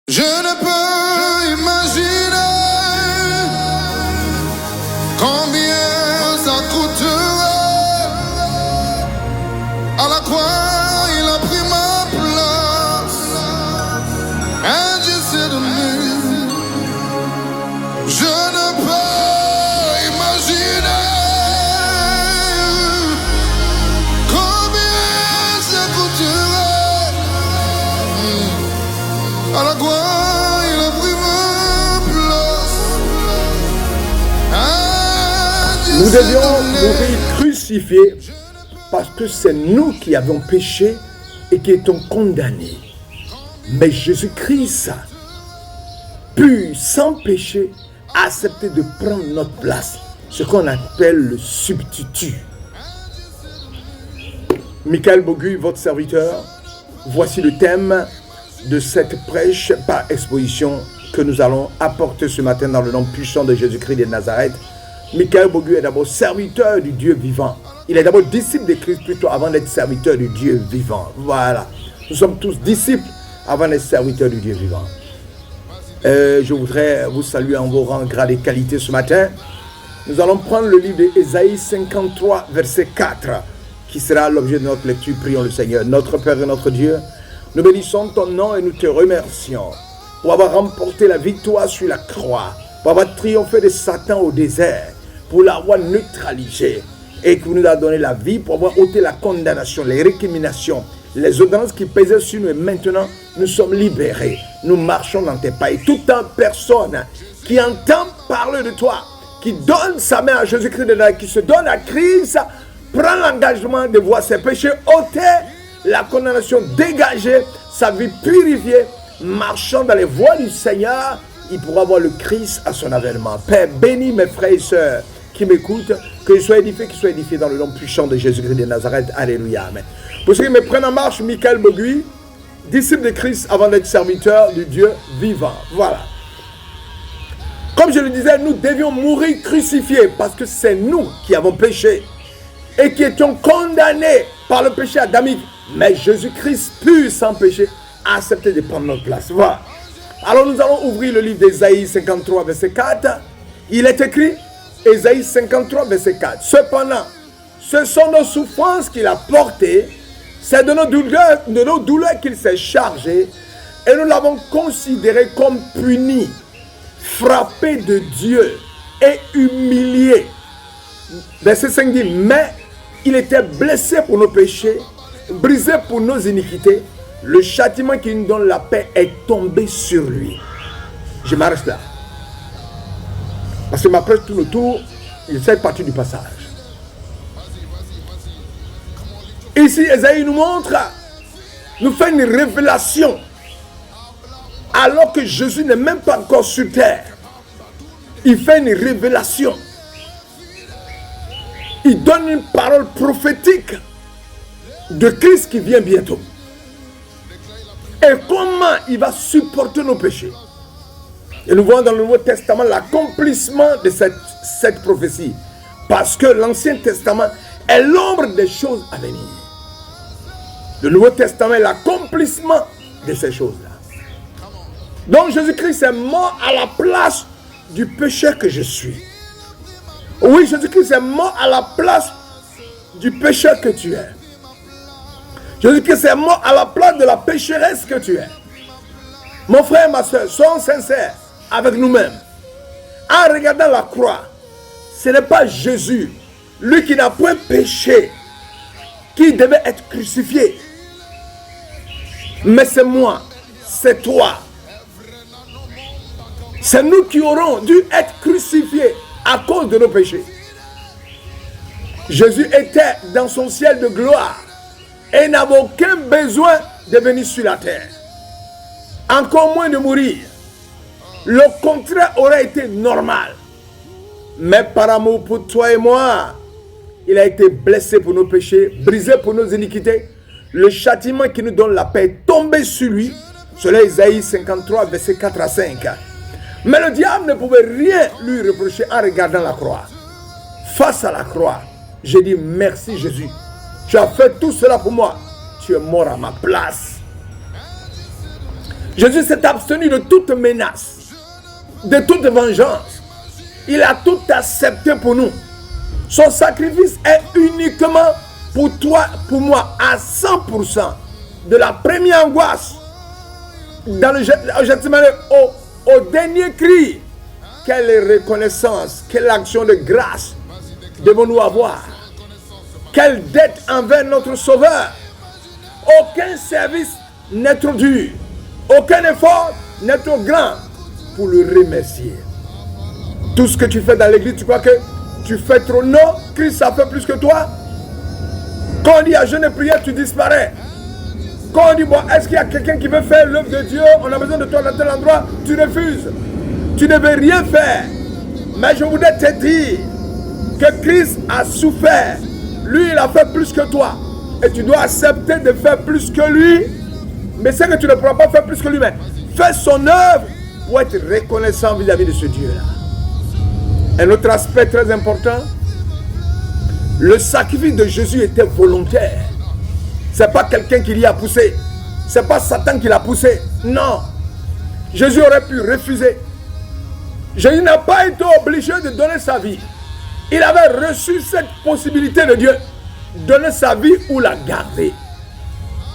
Je ne peux imaginer combien ça coûterait. À la croix, il a pris ma place. And you said to me, je ne peux imaginer combien ça coûterait. À la croix, il a pris ma place. Nous devions mourir crucifiés parce que c'est nous qui avons péché et qui étions condamnés. Mais Jésus-Christ, pur, sans péché, a accepté de prendre notre place, ce qu'on appelle le substitut. Michael Boguy, votre serviteur, voici le thème de cette prêche par exposition que nous allons apporter ce matin dans le nom puissant de Jésus-Christ de Nazareth. Michael Boguy est d'abord serviteur du Dieu vivant. Il est d'abord disciple de Christ plutôt avant d'être serviteur du Dieu vivant. Voilà. Nous sommes tous disciples avant d'être serviteurs du Dieu vivant. Je voudrais vous saluer en vos rangs, grades et qualités ce matin. Nous allons prendre le livre d'Ésaïe 53, verset 4, qui sera l'objet de notre lecture. Prions le Seigneur. Notre Père et notre Dieu, nous bénissons ton nom et nous te remercions pour avoir remporté la victoire sur la croix, pour avoir triomphé de Satan au désert, pour l'avoir neutralisé et qui nous a donné la vie, pour avoir ôté la condamnation, les récriminations, les ordonnances qui pesaient sur nous. Et maintenant, nous sommes libérés. Nous marchons dans tes pas. Et toute personne qui entend parler de toi, qui donne sa main à Jésus-Christ de Nazareth, qui se donne à Christ, prend l'engagement de voir ses péchés ôtés, la condamnation dégagée, sa vie purifiée, marchant dans les voies du Seigneur, il pourra voir le Christ à son avènement. Père, bénis mes frères et sœurs qui m'écoutent, qu'ils soient édifiés dans le nom puissant de Jésus-Christ de Nazareth. Alléluia. Amen. Pour ceux qui me prennent en marche, Michael Boguy, disciple de Christ avant d'être serviteur du Dieu vivant. Voilà. Comme je le disais, nous devions mourir crucifiés parce que c'est nous qui avons péché et qui étions condamnés par le péché adamique. Mais Jésus-Christ, pur sans péché, a accepté de prendre notre place. Voilà. Alors nous allons ouvrir le livre d'Ésaïe 53, verset 4. Il est écrit, Ésaïe 53, verset 4. Cependant, ce sont nos souffrances qu'il a portées, c'est de nos douleurs qu'il s'est chargé, et nous l'avons considéré comme puni, frappé de Dieu et humilié. Verset 5 dit, mais il était blessé pour nos péchés, brisé pour nos iniquités. Le châtiment qui nous donne la paix est tombé sur lui. Je m'arrête là. Parce que ma presse tourne autour, il fait partie du passage. Ici, Ésaïe nous montre, nous fait une révélation. Alors que Jésus n'est même pas encore sur terre. Il fait une révélation. Il donne une parole prophétique de Christ qui vient bientôt. Et comment il va supporter nos péchés. Et nous voyons dans le Nouveau Testament l'accomplissement de cette prophétie. Parce que l'Ancien Testament est l'ombre des choses à venir. Le Nouveau Testament est l'accomplissement de ces choses-là. Donc Jésus-Christ est mort à la place du pécheur que je suis. Oui, Jésus-Christ est mort à la place du pécheur que tu es. Jésus-Christ est mort à la place de la pécheresse que tu es. Mon frère et ma soeur, soyons sincères avec nous-mêmes. En regardant la croix, ce n'est pas Jésus, lui qui n'a point péché, qui devait être crucifié. Mais c'est moi, c'est toi. C'est nous qui aurons dû être crucifiés à cause de nos péchés. Jésus était dans son ciel de gloire et n'avait aucun besoin de venir sur la terre. Encore moins de mourir. Le contraire aurait été normal. Mais par amour pour toi et moi, il a été blessé pour nos péchés, brisé pour nos iniquités. Le châtiment qui nous donne la paix est tombé sur lui. Cela est Ésaïe 53, verset 4 à 5. Mais le diable ne pouvait rien lui reprocher en regardant la croix. Face à la croix, j'ai dit merci Jésus. Tu as fait tout cela pour moi. Tu es mort à ma place. Jésus s'est abstenu de toute menace, de toute vengeance. Il a tout accepté pour nous. Son sacrifice est uniquement pour toi, pour moi, à 100%. De la première angoisse, dans le Gethsémani, au dernier cri. Quelle reconnaissance, quelle action de grâce devons-nous avoir? Quelle dette envers notre Sauveur? Aucun service n'est trop dur, aucun effort n'est trop grand pour le remercier. Tout ce que tu fais dans l'église, tu crois que tu fais trop? Non, Christ a fait plus que toi. Quand on dit à jeûne et prière, tu disparais. Quand on dit, bon, est-ce qu'il y a quelqu'un qui veut faire l'œuvre de Dieu? On a besoin de toi dans tel endroit, tu refuses. Tu ne veux rien faire. Mais je voudrais te dire que Christ a souffert. Lui, il a fait plus que toi. Et tu dois accepter de faire plus que lui. Mais c'est que tu ne pourras pas faire plus que lui. Mais fais son œuvre pour être reconnaissant vis-à-vis de ce Dieu-là. Un autre aspect très important, le sacrifice de Jésus était volontaire. Ce n'est pas quelqu'un qui l'y a poussé. Ce n'est pas Satan qui l'a poussé. Non. Jésus aurait pu refuser. Jésus n'a pas été obligé de donner sa vie. Il avait reçu cette possibilité de Dieu. Donner sa vie ou la garder.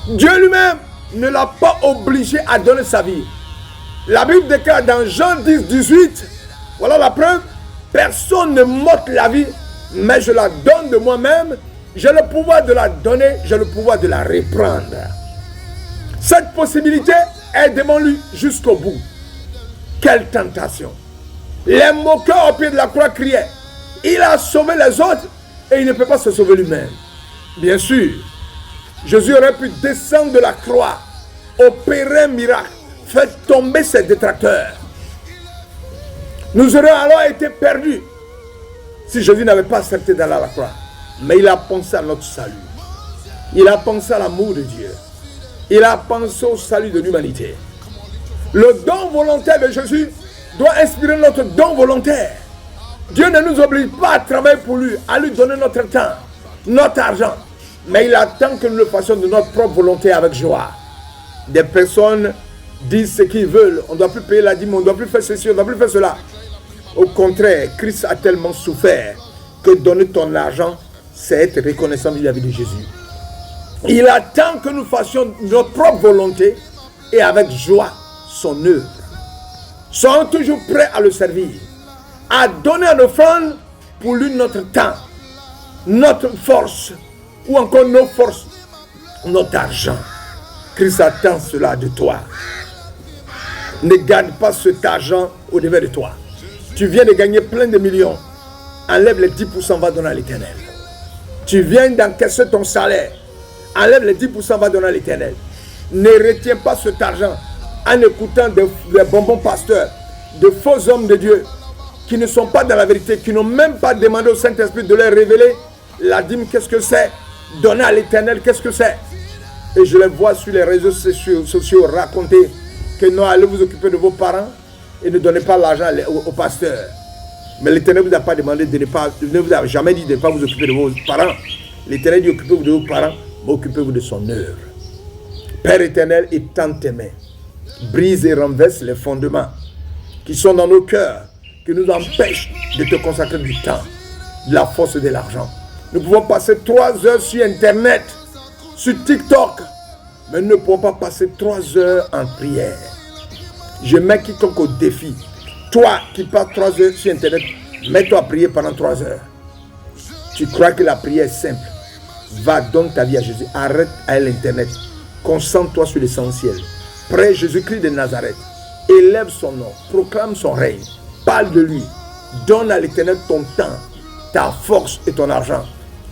Dieu lui-même ne l'a pas obligé à donner sa vie. La Bible déclare dans Jean 10, 18, voilà la preuve, personne ne m'ôte la vie, mais je la donne de moi-même. J'ai le pouvoir de la donner, j'ai le pouvoir de la reprendre. Cette possibilité est devant lui jusqu'au bout. Quelle tentation! Les moqueurs au pied de la croix criaient. Il a sauvé les autres et il ne peut pas se sauver lui-même. Bien sûr, Jésus aurait pu descendre de la croix, opérer un miracle, faire tomber ses détracteurs. Nous aurions alors été perdus si Jésus n'avait pas accepté d'aller à la croix. Mais il a pensé à notre salut. Il a pensé à l'amour de Dieu. Il a pensé au salut de l'humanité. Le don volontaire de Jésus doit inspirer notre don volontaire. Dieu ne nous oblige pas à travailler pour lui, à lui donner notre temps, notre argent. Mais il attend que nous le fassions de notre propre volonté avec joie. Des personnes disent ce qu'ils veulent. On ne doit plus payer la dîme, on ne doit plus faire ceci, on ne doit plus faire cela. Au contraire, Christ a tellement souffert que donner ton argent, c'est être reconnaissant vis-à-vis de Jésus. Il attend que nous fassions notre propre volonté et avec joie son œuvre. Soyons toujours prêts à le servir, à donner en offrande pour lui notre temps, notre force, ou encore nos forces, notre argent. Christ attend cela de toi. Ne garde pas cet argent au devant de toi. Tu viens de gagner plein de millions. Enlève les 10%, va donner à l'Éternel. Tu viens d'encaisser ton salaire. Enlève les 10%, va donner à l'Éternel. Ne retiens pas cet argent en écoutant des bonbons pasteurs, de faux hommes de Dieu qui ne sont pas dans la vérité, qui n'ont même pas demandé au Saint-Esprit de leur révéler la dîme, qu'est-ce que c'est, donner à l'Éternel, qu'est-ce que c'est. Et je les vois sur les réseaux sociaux raconter que non, allez vous occuper de vos parents et ne donnez pas l'argent au pasteur. Mais l'Éternel ne vous a pas demandé de ne vous a jamais dit de ne pas vous occuper de vos parents. L'Éternel dit occupez-vous de vos parents, mais occupez-vous de son œuvre. Père éternel, étends tes mains, brise et renverse les fondements qui sont dans nos cœurs, qui nous empêchent de te consacrer du temps, de la force et de l'argent. Nous pouvons passer 3 heures sur Internet, sur TikTok, mais nous ne pouvons pas passer 3 heures en prière. Je mets quiconque au défi. Toi qui passes 3 heures sur Internet, mets-toi à prier pendant 3 heures. Tu crois que la prière est simple. Va, donne ta vie à Jésus. Arrête à l'Internet. Concentre-toi sur l'essentiel. Prêche Jésus-Christ de Nazareth. Élève son nom. Proclame son règne. Parle de lui. Donne à l'Éternel ton temps, ta force et ton argent.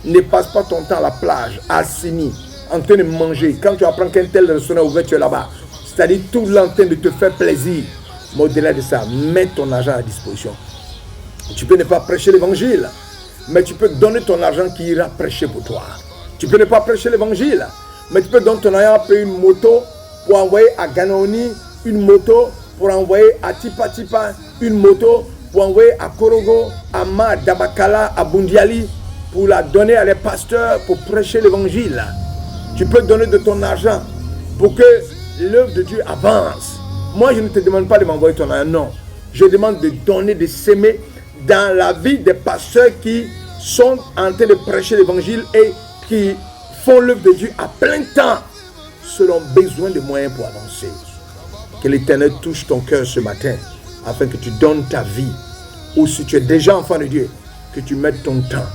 Ne passe pas ton temps à la plage, assis, en train de manger. Quand tu apprends qu'un tel restaurant est ouvert, tu es là-bas. C'est-à-dire tout le temps en train de te faire plaisir. Mais au-delà de ça, mets ton argent à disposition. Tu peux ne pas prêcher l'évangile, mais tu peux donner ton argent qui ira prêcher pour toi. Tu peux ne pas prêcher l'évangile, mais tu peux donner ton argent pour une moto, pour envoyer à Ganoni, une moto, pour envoyer à Tipa Tipa, une moto, pour envoyer à Korogo, à Ma, Dabakala, à Bundiali, pour la donner à les pasteurs, pour prêcher l'évangile. Tu peux donner de ton argent pour que l'œuvre de Dieu avance. Moi, je ne te demande pas de m'envoyer ton argent, non. Je demande de donner, de s'aimer dans la vie des pasteurs qui sont en train de prêcher l'évangile et qui font l'œuvre de Dieu à plein temps, selon besoin de moyens pour avancer. Que l'Éternel touche ton cœur ce matin, afin que tu donnes ta vie, ou si tu es déjà enfant de Dieu, que tu mettes ton temps,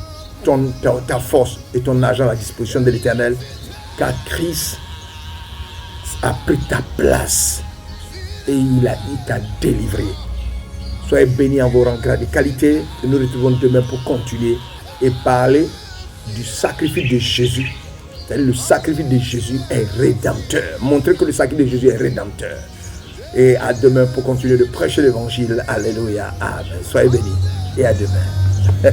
ta force et ton argent à la disposition de l'Éternel, car Christ a pris ta place et il t'a délivré. Soyez bénis en vos rangs de qualité et nous retrouvons demain pour continuer et parler du sacrifice de Jésus. Le sacrifice de Jésus est rédempteur. Montrer que le sacrifice de Jésus est rédempteur. Et à demain pour continuer de prêcher l'évangile. Alléluia. Amen. Soyez bénis et à demain.